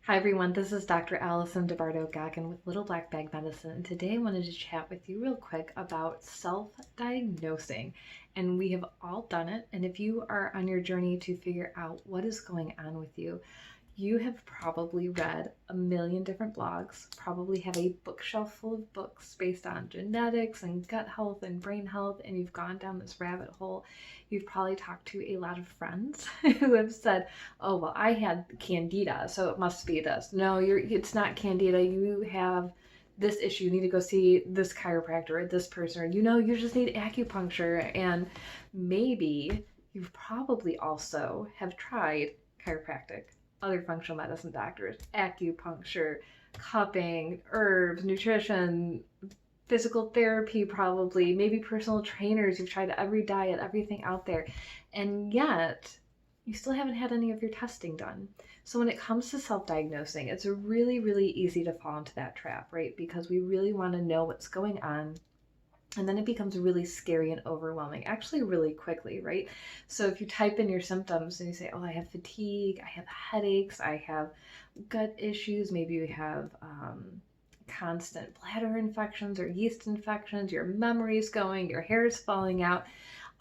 Hi everyone, this is Dr. Alison DiBarto Goggin with Little Black Bag Medicine, and today I wanted to chat with you real quick about self-diagnosing. And we have all done it, and if you are on your journey to figure out what is going on with you, you have probably read a million different blogs, probably have a bookshelf full of books based on genetics and gut health and brain health, and you've gone down this rabbit hole. You've probably talked to a lot of friends who have said, oh, well, I had candida, so it must be this. No, it's not candida. You have this issue. You need to go see this chiropractor or this person. Or, you just need acupuncture. And maybe you've probably also have tried chiropractic, other functional medicine doctors, acupuncture, cupping, herbs, nutrition, physical therapy, probably, maybe personal trainers. You've tried every diet, everything out there, and yet you still haven't had any of your testing done. So when it comes to self-diagnosing, it's really, really easy to fall into that trap, right? Because we really want to know what's going on. And then it becomes really scary and overwhelming, actually really quickly, right? So if you type in your symptoms and you say, oh, I have fatigue, I have headaches, I have gut issues, maybe you have constant bladder infections or yeast infections, your memory's going, your hair's falling out,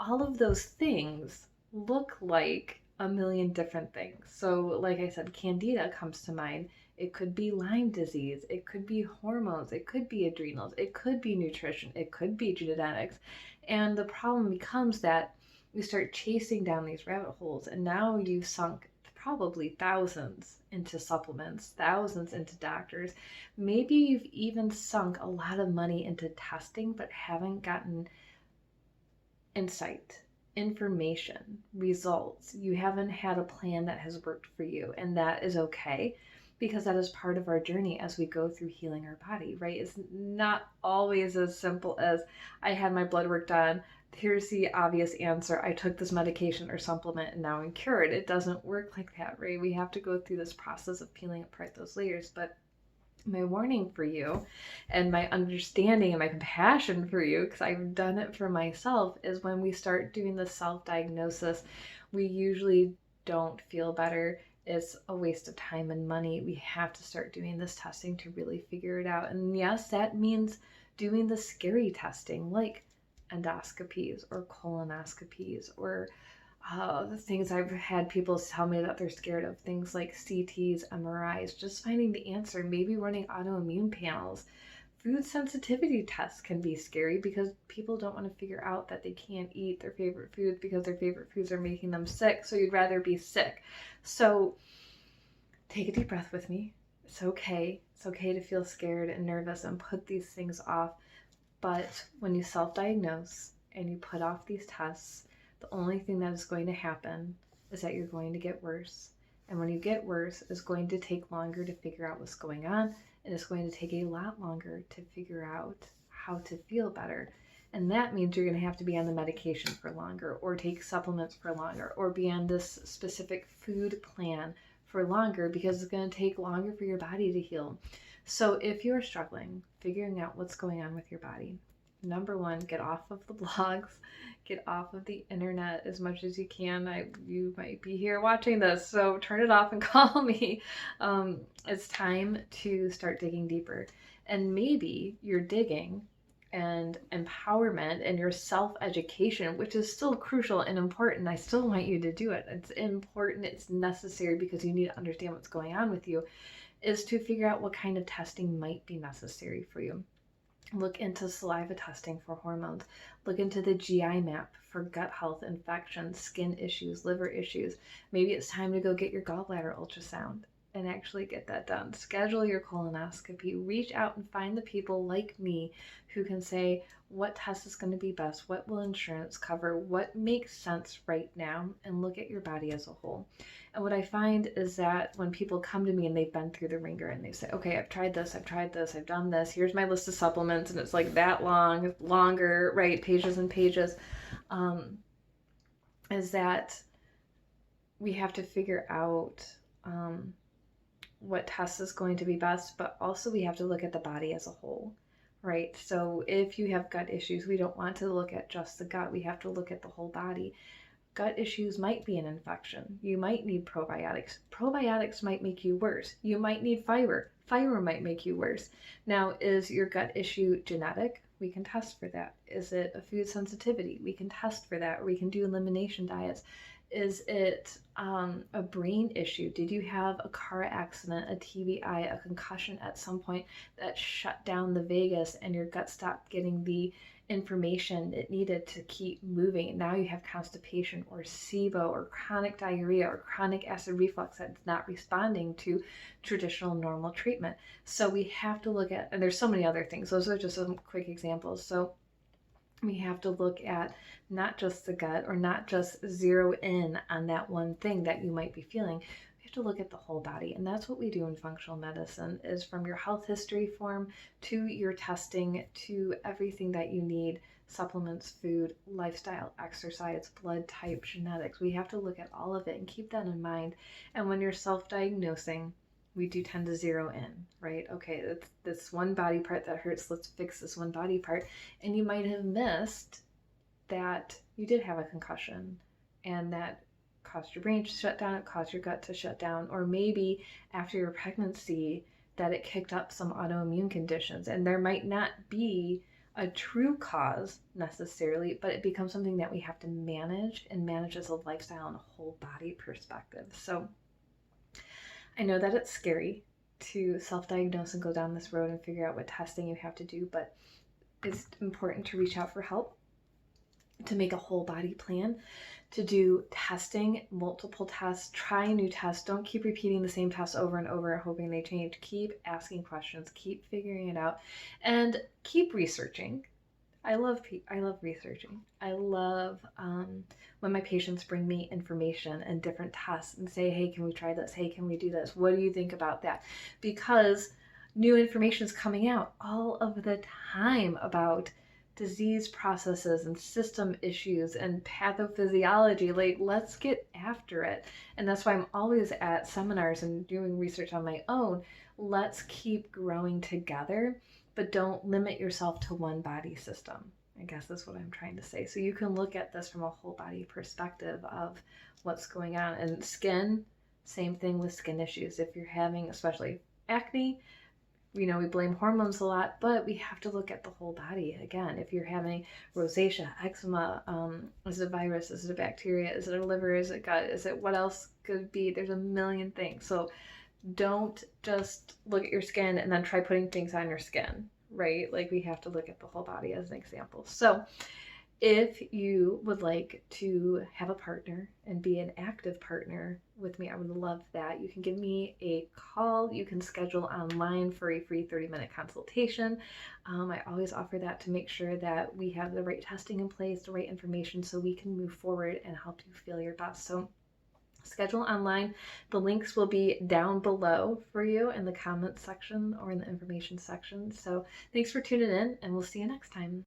all of those things look like a million different things. So like I said, candida comes to mind. It could be Lyme disease, it could be hormones, it could be adrenals, it could be nutrition, it could be genetics. And the problem becomes that you start chasing down these rabbit holes, and now you've sunk probably thousands into supplements, thousands into doctors. Maybe you've even sunk a lot of money into testing but haven't gotten insight, information, results. You haven't had a plan that has worked for you, and that is okay, because that is part of our journey as we go through healing our body, right? It's not always as simple as I had my blood work done. Here's the obvious answer. I took this medication or supplement and now I'm cured. It doesn't work like that, right? We have to go through this process of peeling apart those layers. But my warning for you and my understanding and my compassion for you, because I've done it for myself, is when we start doing the self-diagnosis, we usually don't feel better. It's a waste of time and money. We have to start doing this testing to really figure it out. And yes, that means doing the scary testing like endoscopies or colonoscopies or the things I've had people tell me that they're scared of, things like CTs, MRIs, just finding the answer, maybe running autoimmune panels. Food sensitivity tests can be scary because people don't want to figure out that they can't eat their favorite foods because their favorite foods are making them sick, so you'd rather be sick. So take a deep breath with me. It's okay. It's okay to feel scared and nervous and put these things off. But when you self-diagnose and you put off these tests, the only thing that is going to happen is that you're going to get worse. And when you get worse, it's going to take longer to figure out what's going on, and it's going to take a lot longer to figure out how to feel better. And that means you're going to have to be on the medication for longer, or take supplements for longer, or be on this specific food plan for longer, because it's going to take longer for your body to heal. So if you're struggling figuring out what's going on with your body, number one, get off of the blogs, get off of the internet as much as you can. You might be here watching this, so turn it off and call me. It's time to start digging deeper. And maybe you're digging and empowerment and your self-education, which is still crucial and important. I still want you to do it. It's important, it's necessary, because you need to understand what's going on with you, is to figure out what kind of testing might be necessary for you. Look into saliva testing for hormones. Look into the GI map for gut health, infections, skin issues, liver issues. Maybe it's time to go get your gallbladder ultrasound and actually get that done. Schedule your colonoscopy. Reach out and find the people like me who can say what test is going to be best, what will insurance cover, what makes sense right now, and look at your body as a whole. And what I find is that when people come to me and they've been through the ringer and they say, okay, I've tried this, I've done this, here's my list of supplements, and it's like that long, longer, right, pages and pages, is that we have to figure out what test is going to be best, but also we have to look at the body as a whole, right? So if you have gut issues, we don't want to look at just the gut. We have to look at the whole body. Gut issues might be an infection. You might need probiotics. Probiotics might make you worse. You might need fiber. Fiber might make you worse. Now, is your gut issue genetic? We can test for that. Is it a food sensitivity? We can test for that. We can do elimination diets. Is it a brain issue? Did you have a car accident, a TBI, a concussion at some point that shut down the vagus and your gut stopped getting the information it needed to keep moving? Now you have constipation or SIBO or chronic diarrhea or chronic acid reflux that's not responding to traditional normal treatment. So we have to look at, and there's so many other things. Those are just some quick examples. So we have to look at not just the gut or not just zero in on that one thing that you might be feeling. We have to look at the whole body. And that's what we do in functional medicine, is from your health history form to your testing to everything that you need, supplements, food, lifestyle, exercise, blood type, genetics. We have to look at all of it and keep that in mind. And when you're self-diagnosing, we do tend to zero in, right? Okay, it's this one body part that hurts. Let's fix this one body part. And you might have missed that you did have a concussion and that caused your brain to shut down, it caused your gut to shut down, or maybe after your pregnancy that it kicked up some autoimmune conditions. And there might not be a true cause necessarily, but it becomes something that we have to manage and manage as a lifestyle and a whole body perspective. So I know that it's scary to self-diagnose and go down this road and figure out what testing you have to do, but it's important to reach out for help, to make a whole body plan, to do testing, multiple tests, try new tests. Don't keep repeating the same tests over and over and hoping they change. Keep asking questions, keep figuring it out, and keep researching. I love researching. I love when my patients bring me information and different tests and say, hey, can we try this? Hey, can we do this? What do you think about that? Because new information is coming out all of the time about disease processes and system issues and pathophysiology. Like, let's get after it. And that's why I'm always at seminars and doing research on my own. Let's keep growing together, but don't limit yourself to one body system. I guess that's what I'm trying to say. So you can look at this from a whole body perspective of what's going on. And skin, same thing with skin issues. If you're having especially acne, we blame hormones a lot, but we have to look at the whole body. Again, if you're having rosacea, eczema, is it a virus? Is it a bacteria? Is it a liver? Is it gut? Is it what else could be? There's a million things. So don't just look at your skin and then try putting things on your skin, right? Like, we have to look at the whole body as an example. So if you would like to have a partner and be an active partner with me, I would love that. You can give me a call. You can schedule online for a free 30-minute consultation. I always offer that to make sure that we have the right testing in place, the right information, so we can move forward and help you feel your best. So schedule online. The links will be down below for you in the comments section or in the information section. So thanks for tuning in, and we'll see you next time.